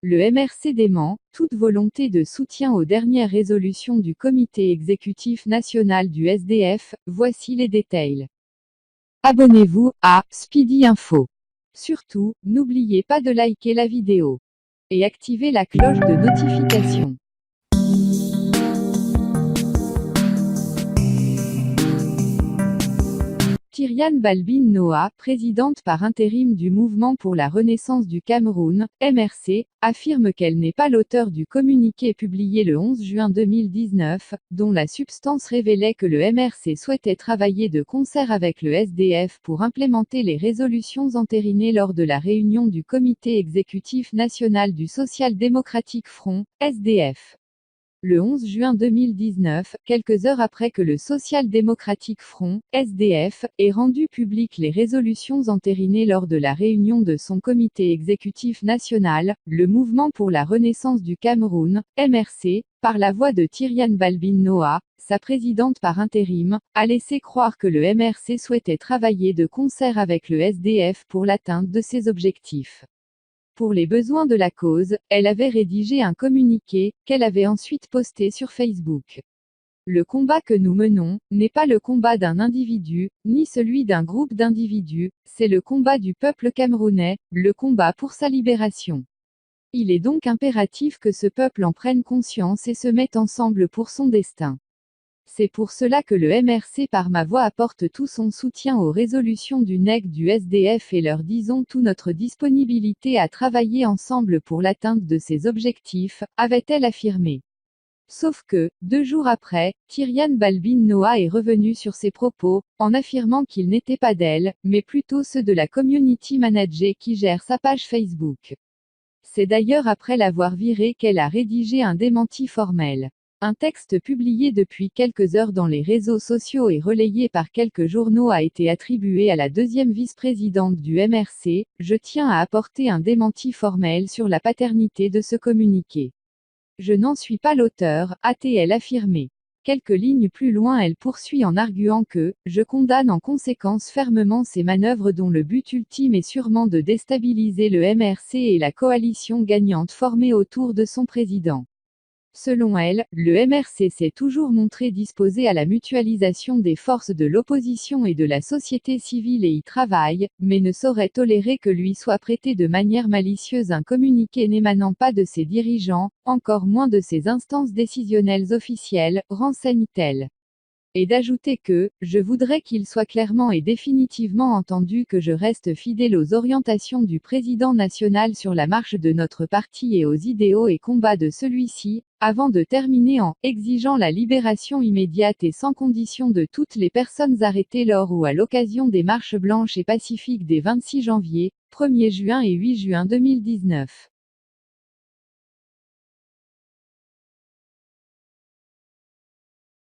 Le MRC dément toute volonté de soutien aux dernières résolutions du Comité exécutif national du SDF, voici les détails. Abonnez-vous à Speedy Info. Surtout, n'oubliez pas de liker la vidéo et activer la cloche de notification. Tiriane Balbine Noah, présidente par intérim du Mouvement pour la Renaissance du Cameroun, MRC, affirme qu'elle n'est pas l'auteur du communiqué publié le 11 juin 2019, dont la substance révélait que le MRC souhaitait travailler de concert avec le SDF pour implémenter les résolutions entérinées lors de la réunion du Comité exécutif national du Social Democratic Front, SDF. Le 11 juin 2019, quelques heures après que le Social Democratic Front, SDF, ait rendu publiques les résolutions entérinées lors de la réunion de son comité exécutif national, le Mouvement pour la Renaissance du Cameroun, MRC, par la voix de Tiriane Balbine Noah, sa présidente par intérim, a laissé croire que le MRC souhaitait travailler de concert avec le SDF pour l'atteinte de ses objectifs. Pour les besoins de la cause, elle avait rédigé un communiqué, qu'elle avait ensuite posté sur Facebook. Le combat que nous menons, n'est pas le combat d'un individu, ni celui d'un groupe d'individus, c'est le combat du peuple camerounais, le combat pour sa libération. Il est donc impératif que ce peuple en prenne conscience et se mette ensemble pour son destin. C'est pour cela que le MRC par ma voix apporte tout son soutien aux résolutions du NEC du SDF et leur disons toute notre disponibilité à travailler ensemble pour l'atteinte de ces objectifs, avait-elle affirmé. Sauf que, 2 jours après, Tiriane Balbine Noah est revenue sur ses propos, en affirmant qu'ils n'étaient pas d'elle, mais plutôt ceux de la community manager qui gère sa page Facebook. C'est d'ailleurs après l'avoir virée qu'elle a rédigé un démenti formel. Un texte publié depuis quelques heures dans les réseaux sociaux et relayé par quelques journaux a été attribué à la deuxième vice-présidente du MRC. Je tiens à apporter un démenti formel sur la paternité de ce communiqué. Je n'en suis pas l'auteur, a-t-elle affirmé. Quelques lignes plus loin elle poursuit en arguant que « Je condamne en conséquence fermement ces manœuvres dont le but ultime est sûrement de déstabiliser le MRC et la coalition gagnante formée autour de son président ». Selon elle, le MRC s'est toujours montré disposé à la mutualisation des forces de l'opposition et de la société civile et y travaille, mais ne saurait tolérer que lui soit prêté de manière malicieuse un communiqué n'émanant pas de ses dirigeants, encore moins de ses instances décisionnelles officielles, renseigne-t-elle. Et d'ajouter que, je voudrais qu'il soit clairement et définitivement entendu que je reste fidèle aux orientations du président national sur la marche de notre parti et aux idéaux et combats de celui-ci, avant de terminer en exigeant la libération immédiate et sans condition de toutes les personnes arrêtées lors ou à l'occasion des marches blanches et pacifiques des 26 janvier, 1er juin et 8 juin 2019.